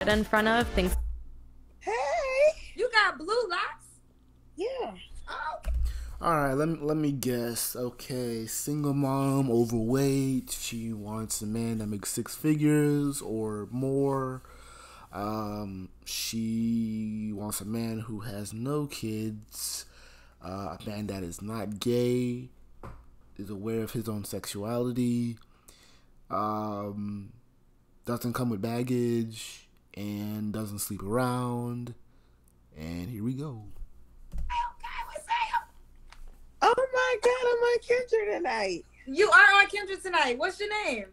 in front of things. Hey, You got blue locks? yeah. Oh, All right, let me guess. Okay, single mom, overweight. She wants a man that makes six figures or more. She wants a man who has no kids. A man that is not gay, is aware of his own sexuality. Doesn't come with baggage and doesn't sleep around. And here we go. okay, what's up? Oh my God, I'm on Kendra tonight. You are on Kendra tonight. What's your name?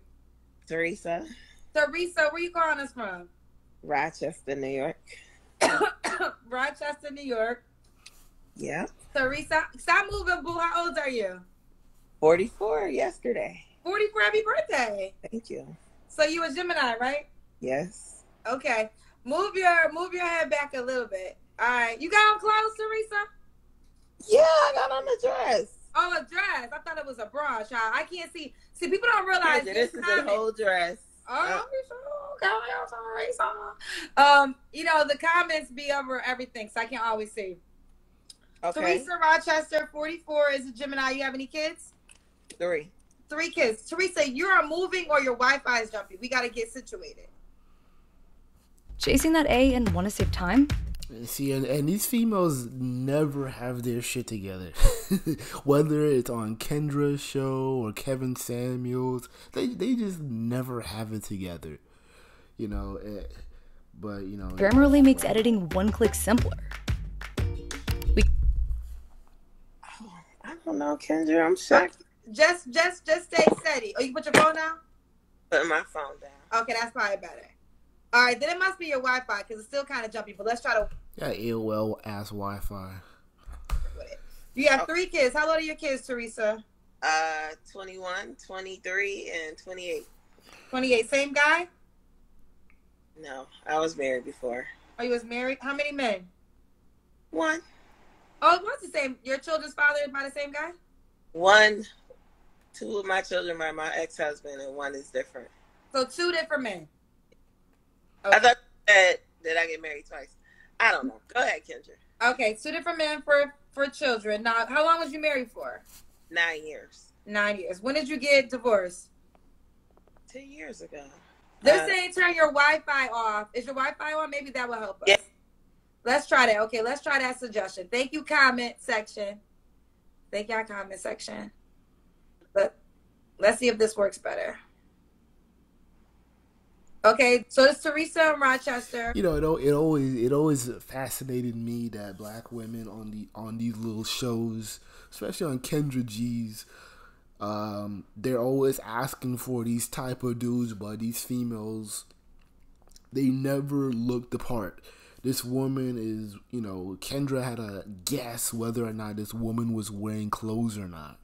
Teresa, Teresa, where you calling us from? Rochester, New York. Rochester, New York. Yeah. Teresa, stop moving, boo. How old are you? 44 yesterday. 44. Happy birthday. Thank you. So you a Gemini, right? Yes. Okay. Move your head back a little bit. All right. You got on clothes, Teresa? Yeah, I got on the dress. Oh, a dress. I thought it was a bra, child. I can't see. See, people don't realize This is a whole dress. Oh, you know, the comments be over everything, so I can't always see. Okay. Teresa Rochester, 44, is a Gemini. You have any kids? 3. 3 kids. Teresa, you are moving or your Wi-Fi is jumpy. We got to get situated. Chasing that A and want to save time? See, and these females never have their shit together. Whether it's on Kendra's show or Kevin Samuels, they just never have it together. You know, but you know, Grammarly makes editing one click simpler. I don't know, Kendra. I'm shocked. Just stay steady. Oh, you put your phone down? Put my phone down. Okay, that's probably better. All right, then it must be your Wi-Fi because it's still kind of jumpy. But let's try to. yeah, AOL ass Wi-Fi. With it. You have 3 kids. How old are your kids, Teresa? 21, 23, and 28. 28. Same guy? No, I was married before. Oh, you was married? How many men? 1. Oh, it was the same. Your children's father is by the same guy? 1, 2 of my children by my ex-husband, and 1 is different. So 2 different men. Okay. I thought that I get married twice. I don't know. Go ahead, Kendra. Okay, 2 different men for children. Now, how long was you married for? 9 years. 9 years. When did you get divorced? 2 years ago. They're saying turn your Wi-Fi off. Is your Wi-Fi on? Maybe that will help us. Yeah. Let's try that. Okay, let's try that suggestion. Thank you, comment section. Thank y'all, comment section. But let's see if this works better. Okay, so it's Teresa in Rochester. You know, it always fascinated me that black women on these little shows, especially on Kendra G's, they're always asking for these type of dudes, but these females, they never look the part. This woman is, you know, Kendra had to guess whether or not this woman was wearing clothes or not.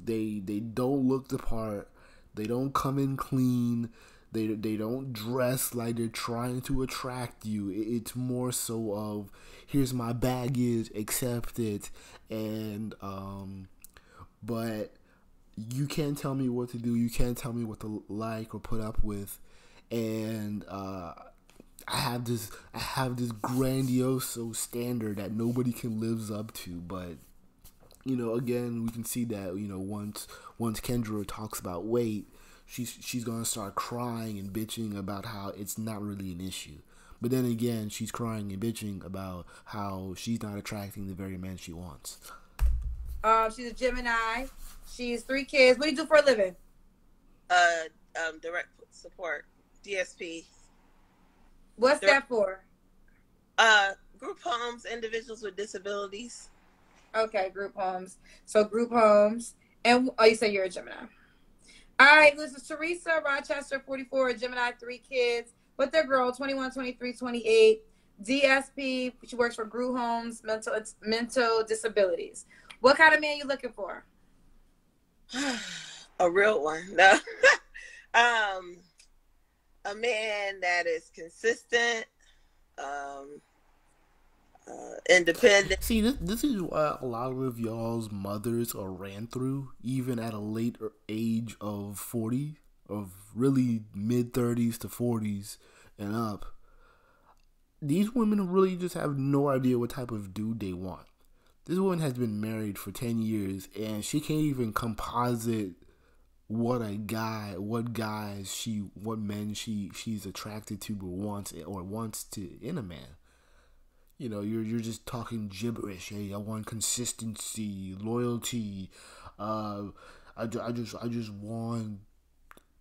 They don't look the part. They don't come in clean. They don't dress like they're trying to attract you. It's more so of, here's my baggage, accept it, and but you can't tell me what to do. You can't tell me what to like or put up with, and I have this grandiose standard that nobody can live up to. But you know, again, we can see that, you know, once Kendra talks about weight, she's gonna start crying and bitching about how it's not really an issue. But then again, she's crying and bitching about how she's not attracting the very man she wants. She's a Gemini. She's 3 kids. What do you do for a living? Direct support, DSP. What's that for? Group homes, individuals with disabilities. Okay, group homes. So group homes. And oh, you say you're a Gemini. All right, this is Teresa Rochester, 44, Gemini, 3 kids. But they're girl, 21, 23, 28. DSP, she works for group homes, mental disabilities. What kind of man you looking for? A real one. No. A man that is consistent, independent. See, this is what a lot of y'all's mothers are ran through, even at a late age of 40, of really mid 30s to 40s and up. these women really just have no idea what type of dude they want. This woman has been married for 10 years and she can't even composite what men she's attracted to or wants to in a man. You know, you're just talking gibberish. Hey, I want consistency, loyalty. I just want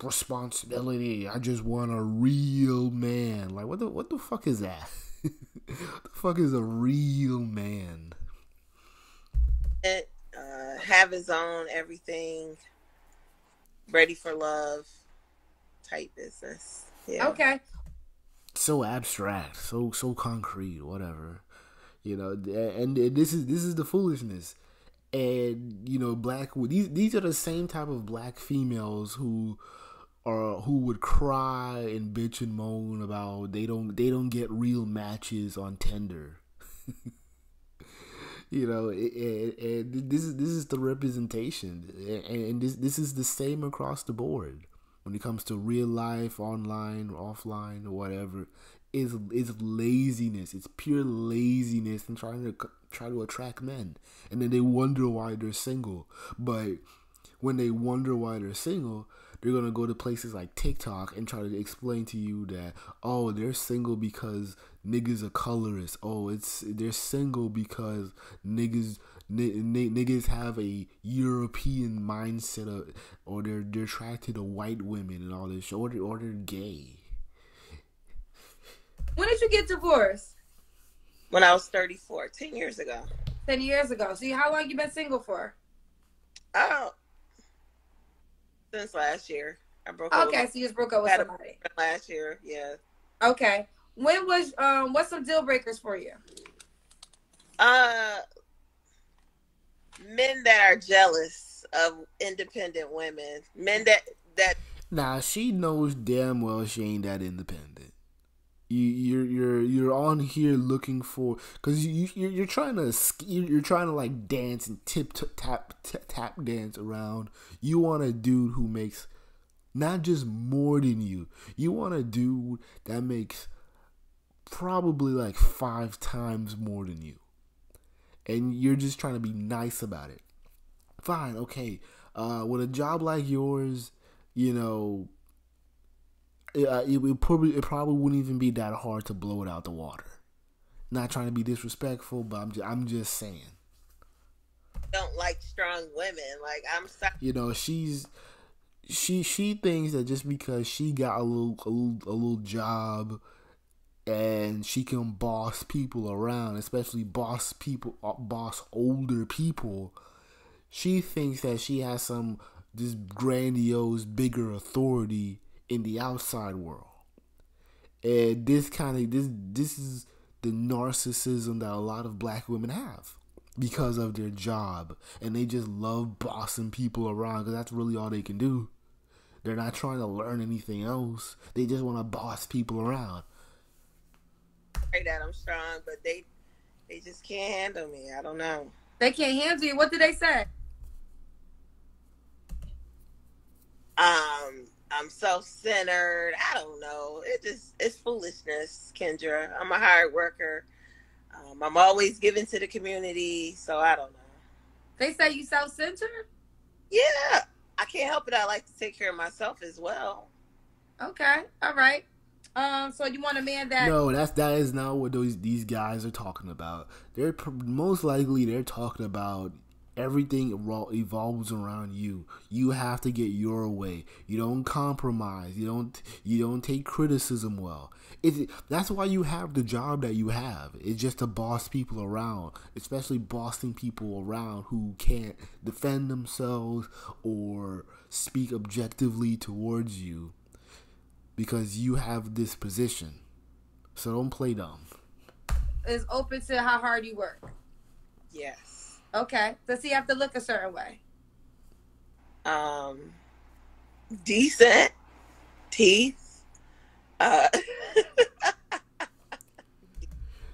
responsibility. I just want a real man. Like what the fuck is that? What the fuck is a real man? Have his own everything, ready for love type business. Yeah. Okay. So abstract, so concrete, whatever. You know, and this is the foolishness. And you know, these are the same type of black females who would cry and bitch and moan about they don't get real matches on Tinder. You know, and this is the representation, and this is the same across the board when it comes to real life, online, offline, or whatever. Is laziness. It's pure laziness and try to attract men, and then they wonder why they're single. But when they wonder why they're single, they're gonna go to places like TikTok and try to explain to you that, oh, they're single because niggas are colorist. Oh, they're single because niggas have a European mindset, or they're attracted to white women and all this, or they're gay. When did you get divorced? When I was 34, 10 years ago. 10 years ago. See, how long you been single for? Oh, since last year. I broke up. Okay, so you just broke up with somebody. Last year, yeah. Okay. When was what's some deal breakers for you? Men that are jealous of independent women. Men that Nah, she knows damn well she ain't that independent. You're on here looking for, because you're trying to like dance and tap dance around. You want a dude who makes not just more than you. You want a dude that makes probably like 5 times more than you, and you're just trying to be nice about it. Fine, okay. With a job like yours, you know, it probably wouldn't even be that hard to blow it out the water. Not trying to be disrespectful, but I'm just saying. Don't like strong women. Like, I'm sorry. You know, she thinks that just because she got a little job and she can boss people around, especially boss older people, she thinks that she has this grandiose, bigger authority in the outside world. And this is the narcissism that a lot of black women have because of their job, and they just love bossing people around because that's really all they can do. They're not trying to learn anything else. They just want to boss people around. That I'm strong, but they just can't handle me. I don't know. They can't handle you. What did they say? I'm self-centered. I don't know. It's foolishness, Kendra. I'm a hard worker. I'm always giving to the community, so I don't know. They say you self-centered? Yeah. I can't help it. I like to take care of myself as well. Okay. All right. So you want a man that... No, that is not what these guys are talking about. They're most likely talking about everything evolves around you. You have to get your way. You don't compromise. You don't take criticism well. That's why you have the job that you have. It's just to boss people around, especially bossing people around who can't defend themselves or speak objectively towards you, because you have this position. So don't play dumb. Is open to how hard you work. Yes. Okay. Does he have to look a certain way? Decent teeth.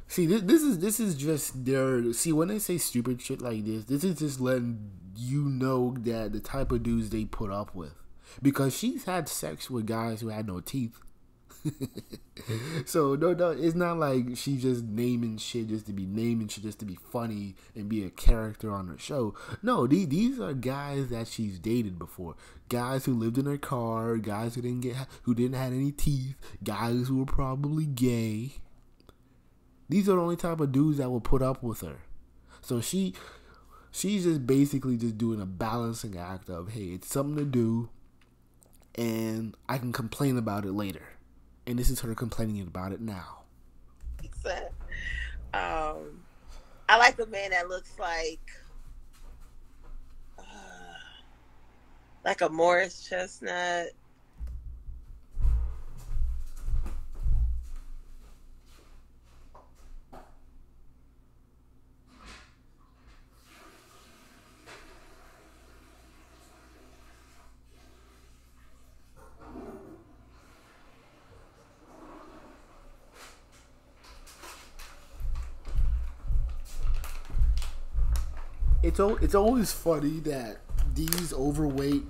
See, this is just their. See, when they say stupid shit like this is just letting you know that the type of dudes they put up with. Because she's had sex with guys who had no teeth. So no, it's not like she just naming shit just to be naming shit just to be funny and be a character on her show. No, these are guys that she's dated before. Guys who lived in her car, guys who didn't have any teeth, guys who were probably gay. These are the only type of dudes that will put up with her. So she's just basically just doing a balancing act of, hey, it's something to do, and I can complain about it later. And this is her complaining about it now. I like a man that looks like a Morris chestnut. It's always funny that these overweight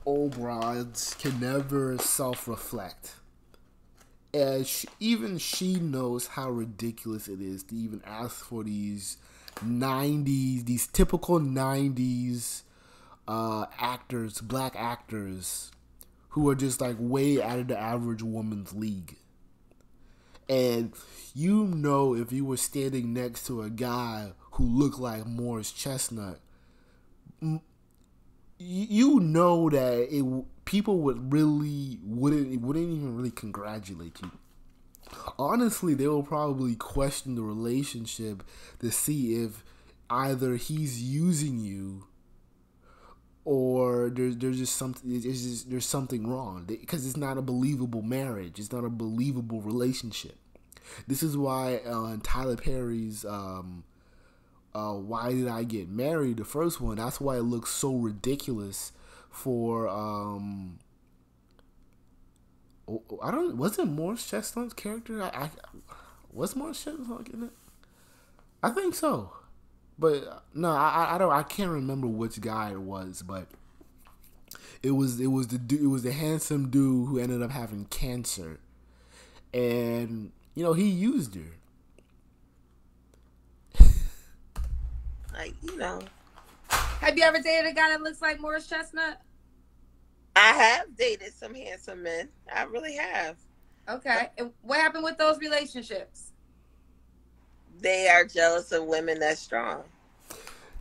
old broads can never self-reflect. As even she knows how ridiculous it is to even ask for these typical 90s actors, black actors, who are just like way out of the average woman's league. And you know, if you were standing next to a guy who looked like Morris Chestnut, you know that people wouldn't even really congratulate you. Honestly, they will probably question the relationship to see if either he's using you or there's just something. There's something wrong because it's not a believable marriage. It's not a believable relationship. This is why Tyler Perry's Why Did I Get Married, the first one, that's why it looks so ridiculous for wasn't Morris Chestnut's character? Was Morris Chestnut in it? I think so. But no, I can't remember which guy it was, but it was the handsome dude who ended up having cancer. And he used her. Have you ever dated a guy that looks like Morris Chestnut? I have dated some handsome men. I really have. Okay. And what happened with those relationships? They are jealous of women that's strong.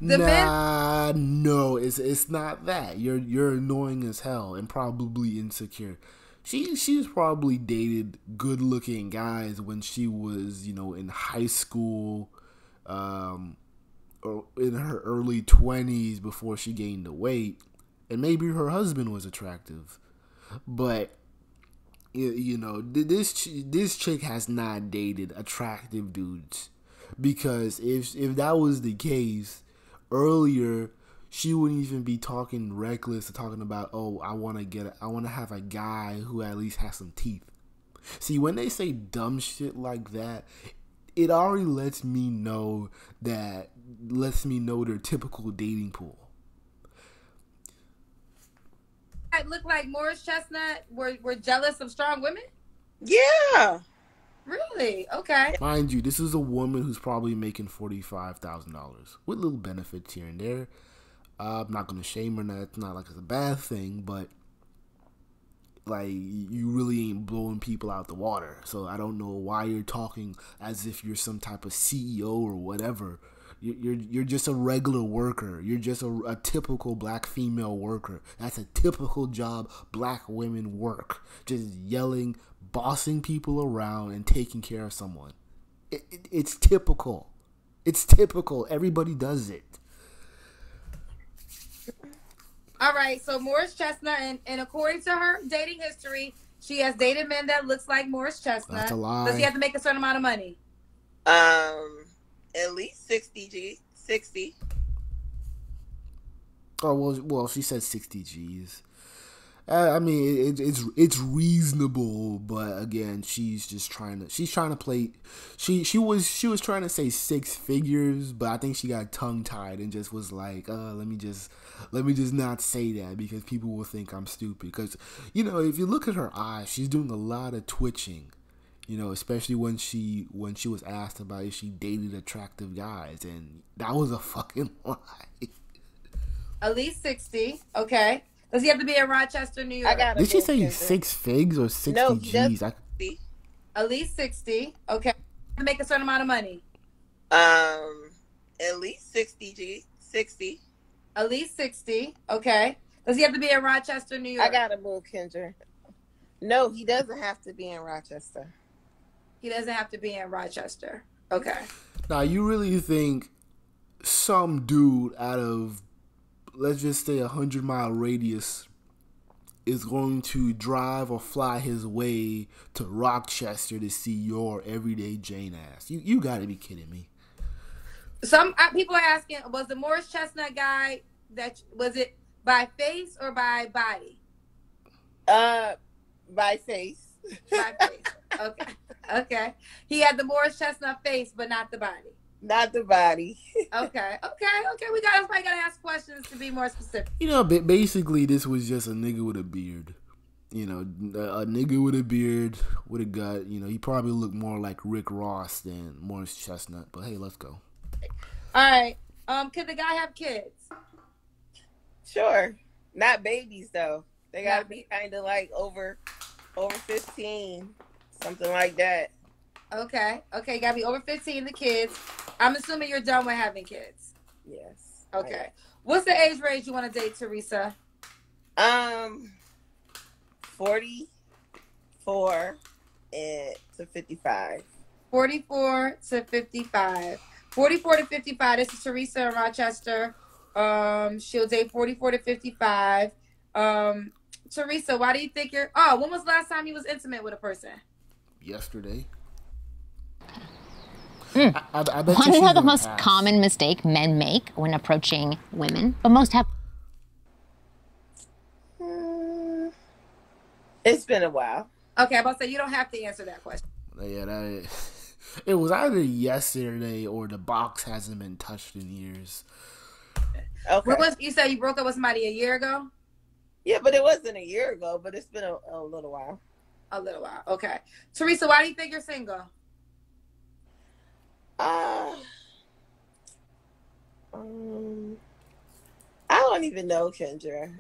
No, it's not that. You're annoying as hell and probably insecure. She's probably dated good looking guys when she was, in high school, or in her early 20s before she gained the weight, and maybe her husband was attractive, but this chick has not dated attractive dudes, because if that was the case earlier, she wouldn't even be talking reckless or talking about, oh, I want to have a guy who at least has some teeth. See, when they say dumb shit like that, it already lets me know their typical dating pool. I look like Morris Chestnut were jealous of strong women? Yeah. Really? Okay. Mind you, this is a woman who's probably making $45,000 with little benefits here and there. I'm not going to shame her. It's not like it's a bad thing, but like, you really ain't blowing people out the water. So I don't know why you're talking as if you're some type of CEO or whatever. You're just a regular worker. You're just a typical black female worker. That's a typical job black women work. Just yelling, bossing people around, and taking care of someone. It's typical. It's typical. Everybody does it. All right, so Morris Chestnut, and according to her dating history, she has dated men that looks like Morris Chestnut. That's a lie. Does he have to make a certain amount of money? At least 60. Oh, well, she said 60 G's. I mean, it's reasonable, but again, she's trying to play. She was trying to say six figures, but I think she got tongue tied and just was like, let me just not say that because people will think I'm stupid. Because if you look at her eyes, she's doing a lot of twitching. Especially when she was asked about if she dated attractive guys, and that was a fucking lie. At least 60. Okay. Does he have to be in Rochester, New York? Did she say six figs or 60 No, G's? At least 60. Okay. To make a certain amount of money. At least 60. At least 60. Okay. Does he have to be in Rochester, New York? I gotta move, Kendra. No, he doesn't have to be in Rochester. He doesn't have to be in Rochester. Okay. Now, you really think some dude out of, let's just say, 100-mile radius is going to drive or fly his way to Rochester to see your everyday Jane ass? You got to be kidding me. Some people are asking, was the Morris Chestnut guy, was it by face or by body? By face. By face. Okay. He had the Morris Chestnut face, but not the body. Not the body. Okay. We probably gotta ask questions to be more specific. Basically, this was just a nigga with a beard. A nigga with a beard, with a gut. He probably looked more like Rick Ross than Morris Chestnut. But hey, let's go. All right. Could the guy have kids? Sure. Not babies though. They gotta be kind of like over 15, something like that. Okay. Gotta be over 15. The kids. I'm assuming you're done with having kids. Yes. Okay. What's the age range you want to date, Teresa? 44 to 55. 44 to 55. 44 to 55. This is Teresa in Rochester. She'll date 44 to 55. Teresa, why do you think when was the last time you was intimate with a person? Yesterday. I bet Want to know the most common mistake men make when approaching women? But most have. It's been a while. Okay, I'm about to say you don't have to answer that question. Yeah, it was either yesterday or the box hasn't been touched in years. Okay. You said you broke up with somebody a year ago? Yeah, but it wasn't a year ago, but it's been a little while. A little while. Okay. Teresa, why do you think you're single? I don't even know, Kendra.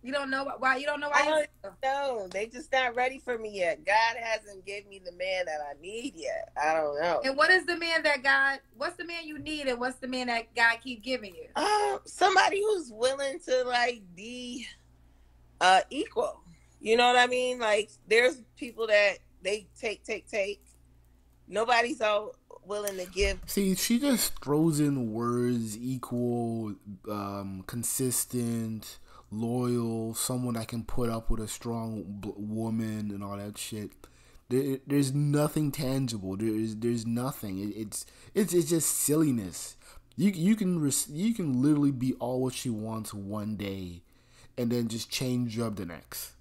You don't know why? You don't know why? I don't know. They just not ready for me yet. God hasn't given me the man that I need yet. I don't know. And what is the man what's the man you need, and what's the man that God keep giving you? Somebody who's willing to be equal. You know what I mean? Like, there's people that they take. Nobody's all willing to give. See, she just throws in words: equal, consistent, loyal, someone that can put up with a strong woman and all that shit. There's nothing tangible. There's nothing. It's just silliness. You can literally be all what she wants one day, and then just change up the next.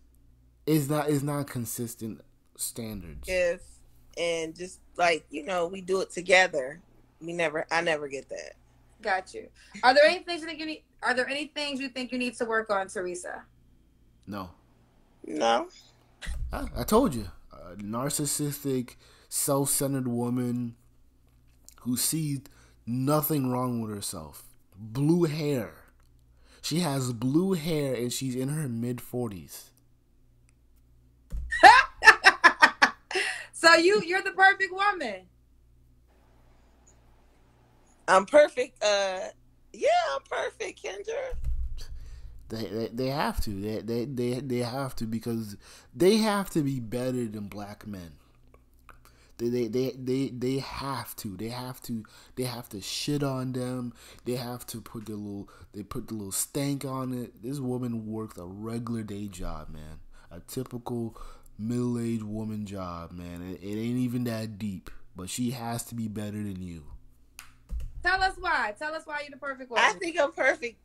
It's not consistent standards. If and just we do it together. I never get that. Got you. Are there any things you think you need? Are there any things you think you need to work on, Teresa? No. I told you, a narcissistic, self-centered woman who sees nothing wrong with herself. Blue hair. She has blue hair and she's in her mid-40s. So you're the perfect woman. I'm perfect. Yeah, I'm perfect, Kendra. They have to. They have to, because they have to be better than black men. They have to. They have to shit on them. They have to put the little stank on it. This woman works a regular day job, man. A typical middle-aged woman job, man. It ain't even that deep, but she has to be better than you. Tell us why. Tell us why you're the perfect woman. I think I'm perfect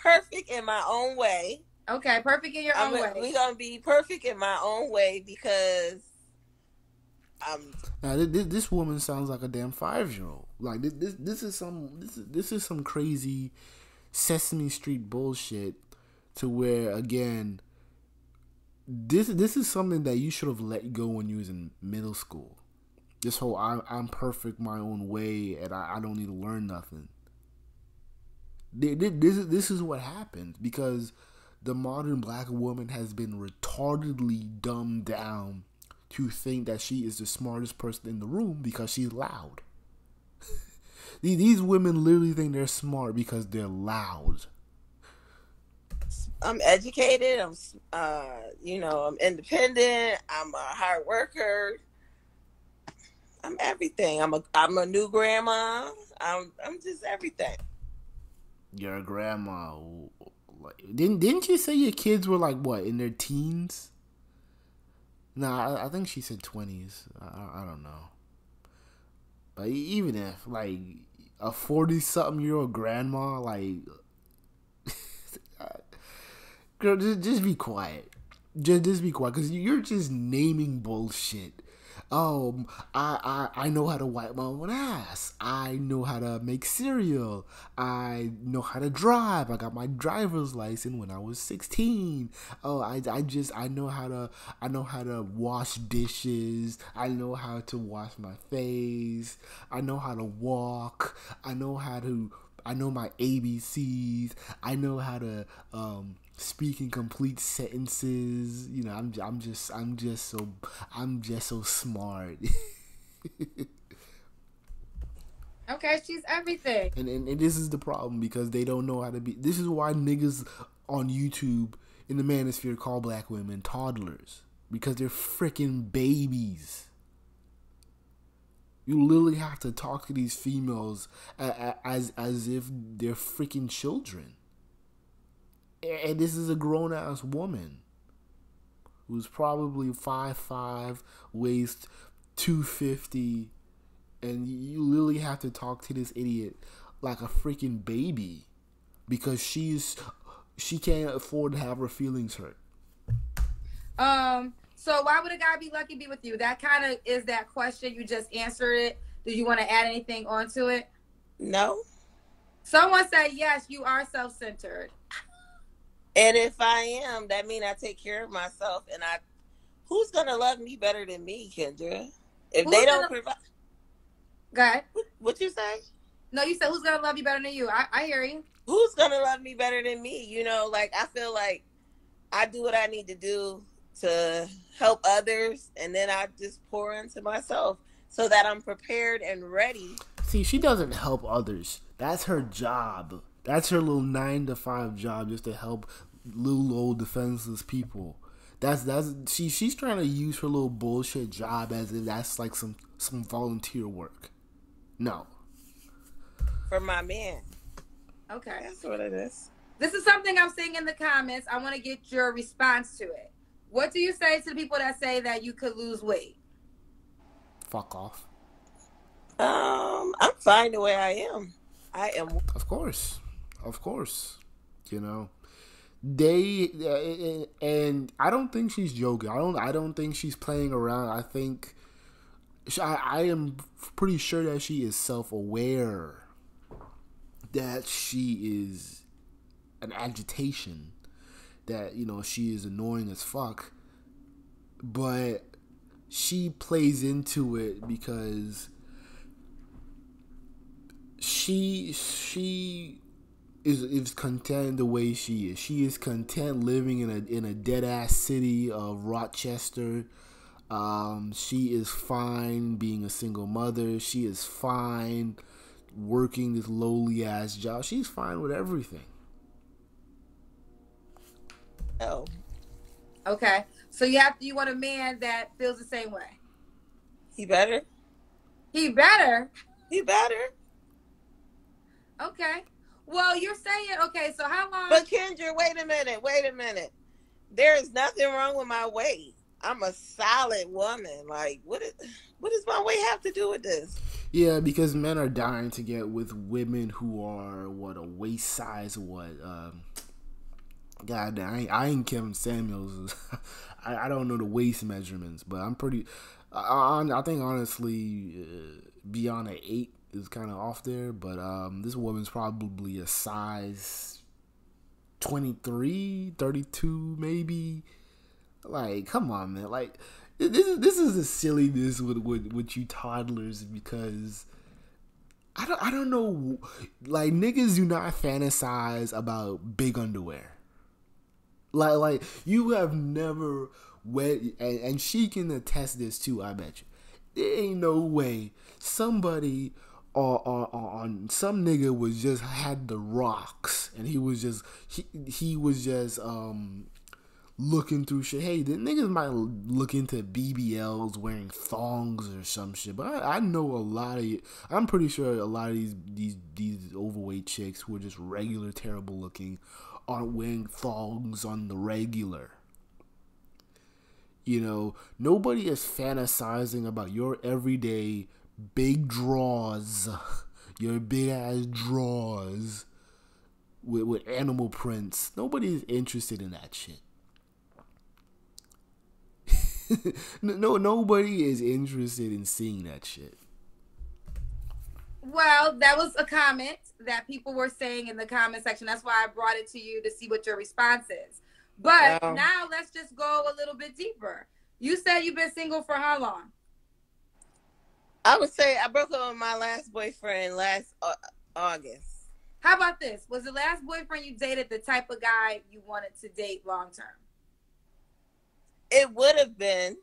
perfect in my own way. Okay, perfect in your own way. We're gonna be perfect in my own way because now, this woman sounds like a damn 5-year-old. Like this is some crazy Sesame Street bullshit. To where again, this is something that you should have let go when you was in middle school. This whole I'm perfect my own way and I don't need to learn nothing. This is what happens because the modern black woman has been retardedly dumbed down to think that she is the smartest person in the room because she's loud. These women literally think they're smart because they're loud. I'm educated. I'm independent. I'm a hard worker. I'm everything. I'm a new grandma. I'm just everything. Your grandma. Didn't you say your kids were like what, in their teens? Nah, I think she said 20s. I don't know. But even if like a 40-something-year-old grandma, like, girl, just be quiet. Just be quiet, because you're just naming bullshit. I know how to wipe my own ass. I know how to make cereal. I know how to drive. I got my driver's license when I was 16. I know how to wash dishes. I know how to wash my face. I know how to walk. I know my ABCs. I know how to speak in complete sentences. You know, I'm just so smart. Okay, she's everything. And this is the problem, because they don't know how to be. This is why niggas on YouTube in the manosphere call black women toddlers, because they're freaking babies. You literally have to talk to these females as if they're freaking children. And this is a grown-ass woman who's probably 5'5", weighs 250, and you literally have to talk to this idiot like a freaking baby because she can't afford to have her feelings hurt. So why would a guy be lucky to be with you? That kind of is that question. You just answered it. Do you want to add anything onto it? No. Someone said, yes, you are self-centered. And if I am, that means I take care of myself. And who's going to love me better than me, Kendra? If they don't provide. Go ahead. What you say? No, you said who's going to love you better than you. I hear you. Who's going to love me better than me? You know, like, I feel like I do what I need to do to help others. And then I just pour into myself so that I'm prepared and ready. See, she doesn't help others. That's her job. That's her little 9-to-5 job, just to help little old defenseless people. She's trying to use her little bullshit job as if that's like some volunteer work. No. For my man. Okay. That's what it is. This is something I'm seeing in the comments. I want to get your response to it. What do you say to the people that say that you could lose weight? Fuck off. I'm fine the way I am. I am. Of course. You know, and I don't think she's joking. I don't think she's playing around. I think I am pretty sure that she is self-aware that she is an agitation, that, you know, she is annoying as fuck, but she plays into it because she is content the way she is. She is content living in a dead ass city of Rochester. She is fine being a single mother. She is fine working this lowly ass job. She's fine with everything. Oh. Okay. So you want a man that feels the same way. He better. He better. Okay. Well, you're saying, okay, so how long? But Kendra, wait a minute. There is nothing wrong with my weight. I'm a solid woman. Like, what does my weight have to do with this? Yeah, because men are dying to get with women who are, a waist size, God damn, I ain't Kevin Samuels. I don't know the waist measurements, but I'm pretty. I think honestly, beyond an 8 is kind of off there. But this woman's probably a size 23, 32, maybe. Like, come on, man. Like, this is a silliness with you toddlers, because I don't know. Like, niggas do not fantasize about big underwear. Like you have never wet, and she can attest this too. I bet you, there ain't no way somebody on some nigga was just had the rocks, and he was just looking through shit. Hey, the niggas might look into BBLs wearing thongs or some shit, but I know a lot of. I'm pretty sure a lot of these overweight chicks who are just regular terrible looking aren't wearing thongs on the regular. You know, nobody is fantasizing about your everyday big draws, your big ass draws with animal prints. Nobody is interested in that shit. Nobody is interested in seeing that shit. Well, that was a comment that people were saying in the comment section. That's why I brought it to you to see what your response is. But now let's just go a little bit deeper. You said you've been single for how long? I would say I broke up with my last boyfriend last August. How about this? Was the last boyfriend you dated the type of guy you wanted to date long term? It would have been,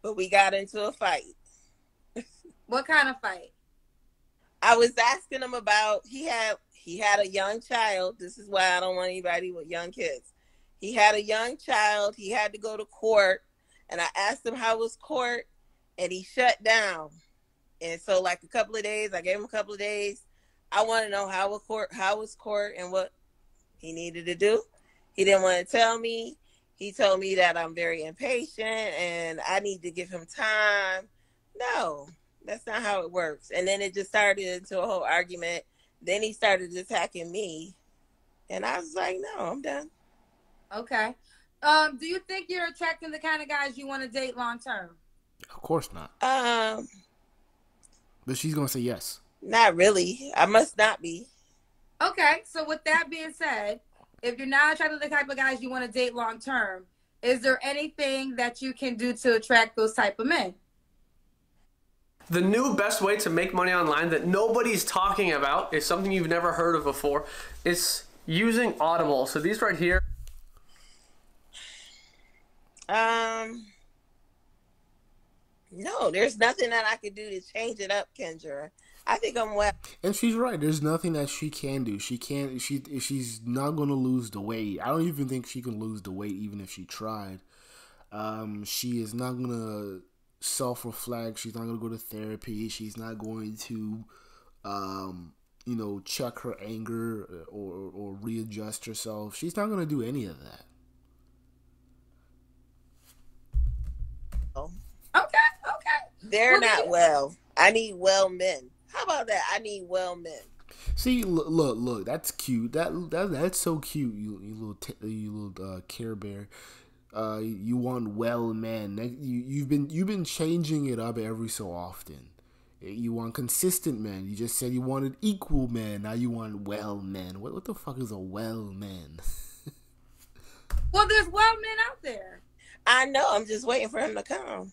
but we got into a fight. What kind of fight? I was asking him about, he had a young child. This is why I don't want anybody with young kids. He had a young child. He had to go to court. And I asked him how was court, and he shut down. And so like a couple of days, I gave him a couple of days. I want to know how was court and what he needed to do. He didn't want to tell me. He told me that I'm very impatient and I need to give him time. No, that's not how it works. And then it just started into a whole argument. Then he started attacking me. And I was like, no, I'm done. Okay. Do you think you're attracting the kind of guys you want to date long term? Of course not. But she's gonna say yes. Not really. I must not be. Okay. So with that being said, if you're not attracting the type of guys you want to date long term, is there anything that you can do to attract those type of men? The new best way to make money online that nobody's talking about is something you've never heard of before. It's using Audible. So these right here. No, there's nothing that I could do to change it up, Kendra. I think I'm well. And she's right. There's nothing that she can do. She can't. She's not gonna lose the weight. I don't even think she can lose the weight, even if she tried. She is not gonna self-reflect. She's not gonna go to therapy. She's not going to, check her anger or readjust herself. She's not gonna do any of that. Okay. They're not well. I need well men. How about that? I need well men. See, look. That's cute. That's so cute. You little Care Bear. You want well men. You've been changing it up every so often. You want consistent men. You just said you wanted equal men. Now you want well men. What the fuck is a well man? Well, there's well men out there. I know. I'm just waiting for him to come.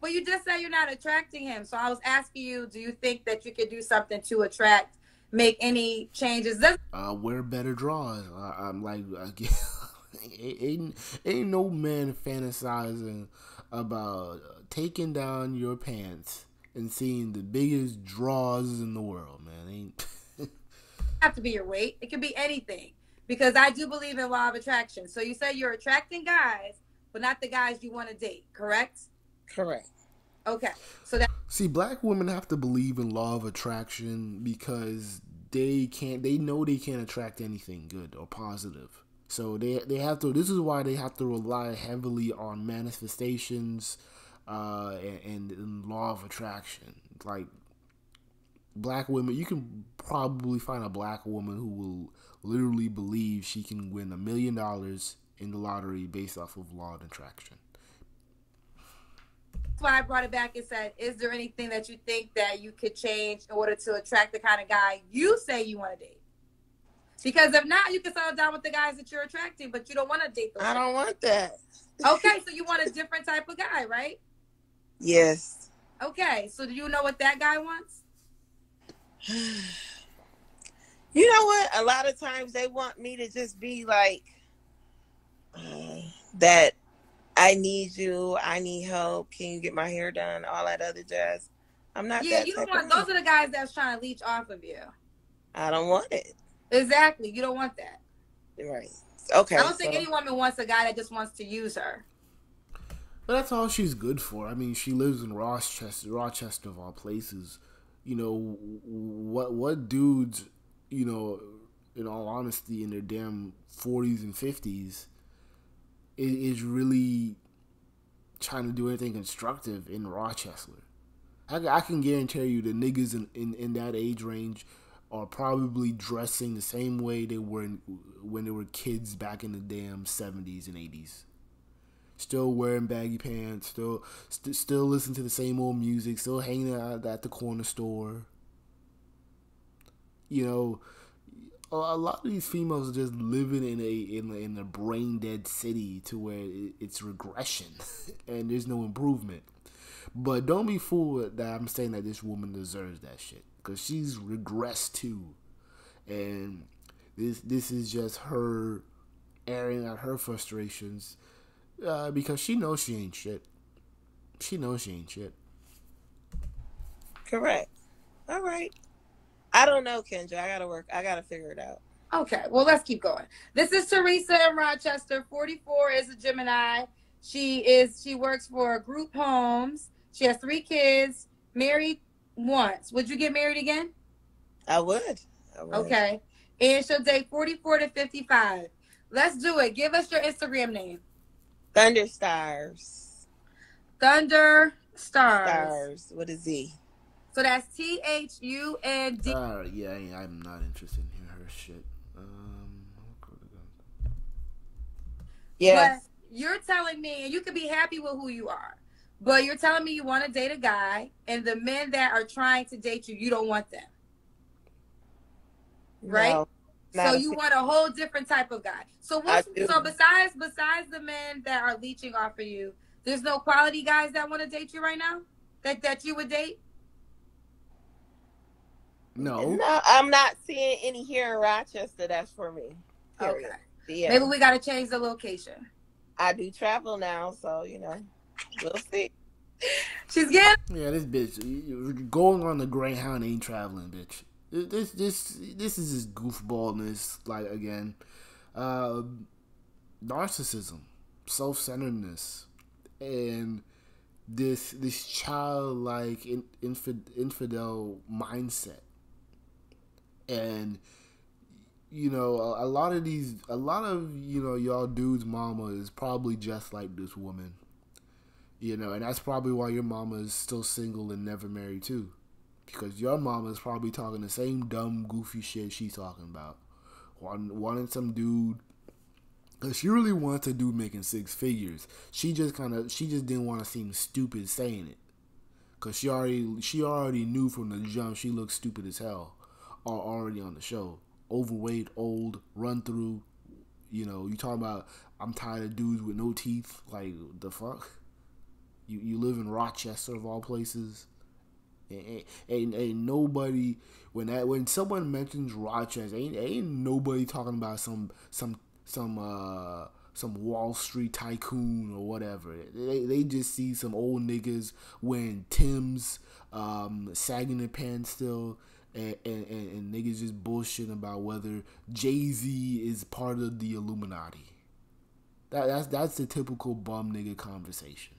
But you just said you're not attracting him. So I was asking you, do you think that you could do something to make any changes? Wear better draws. I'm like, ain't no man fantasizing about taking down your pants and seeing the biggest draws in the world, man. Ain't have to be your weight. It could be anything. Because I do believe in law of attraction. So you say you're attracting guys, but not the guys you want to date, correct? Correct. Okay. So that. See, black women have to believe in law of attraction because they know they can't attract anything good or positive. So they have to. This is why they have to rely heavily on manifestations and law of attraction. Like, black women, you can probably find a black woman who will literally believe she can win $1 million in the lottery based off of law and attraction. That's why I brought it back and said, is there anything that you think that you could change in order to attract the kind of guy you say you want to date? Because if not, you can settle down with the guys that you're attracting, but you don't want to date those. I don't want that. Okay, so you want a different type of guy, right? Yes. Okay, so do you know what that guy wants? You know what? A lot of times they want me to just be like, that I need you, I need help, can you get my hair done, all that other jazz. I'm not that you don't type want, of those woman. are the guys that's trying to leech off of you. I don't want it. Exactly, you don't want that. Right. Okay. I don't think any woman wants a guy that just wants to use her. But that's all she's good for. I mean, she lives in Rochester of all places. You know, what dudes, you know, in all honesty, in their damn 40s and 50s, is really trying to do anything constructive in Rochester. I can guarantee you the niggas in that age range are probably dressing the same way they were when they were kids back in the damn 70s and 80s. Still wearing baggy pants, still listen to the same old music, still hanging out at the corner store. You know, a lot of these females are just living in a brain dead city to where it's regression and there's no improvement. But don't be fooled that I'm saying that this woman deserves that shit, because she's regressed too, and this is just her airing out her frustrations, because she knows she ain't shit. She knows she ain't shit. Correct. All right. I don't know, Kendra. I gotta figure it out. Okay, well, let's keep going. This is Teresa in Rochester, 44, is a Gemini. She works for Group Homes. She has 3 kids, married once. Would you get married again? I would. Okay. And she'll date 44 to 55. Let's do it. Give us your Instagram name. Thunder Stars. Thunder Stars. Stars with a Z. So that's THUND. Yeah, I'm not interested in hearing her shit. Yes. But you're telling me, and you can be happy with who you are, but you're telling me you want to date a guy, and the men that are trying to date you, you don't want them. Right? No, so you want a whole different type of guy. So besides the men that are leeching off of you, there's no quality guys that want to date you right now? That you would date? No, I'm not seeing any here in Rochester. That's for me. Period. Okay. Yeah. Maybe we got to change the location. I do travel now, so we'll see. She's getting. yeah, this bitch going on the Greyhound ain't traveling, bitch. This is just goofballness, like, again, narcissism, self-centeredness, and this childlike infidel mindset. And a lot of y'all dudes' mama is probably just like this woman, and that's probably why your mama is still single and never married too, because your mama is probably talking the same dumb goofy shit she's talking about, wanting some dude. Cause she really wants a dude making 6 figures. She just didn't want to seem stupid saying it, cause she already knew from the jump she looked stupid as hell, already on the show. Overweight, old, run through. You talking about, I'm tired of dudes with no teeth. Like, the fuck? You live in Rochester of all places. Ain't nobody, when someone mentions Rochester, ain't nobody talking about some Wall Street tycoon or whatever. They just see some old niggas wearing Timbs, sagging their pants still, and niggas just bullshitting about whether Jay-Z is part of the Illuminati. That's the typical bum nigga conversation.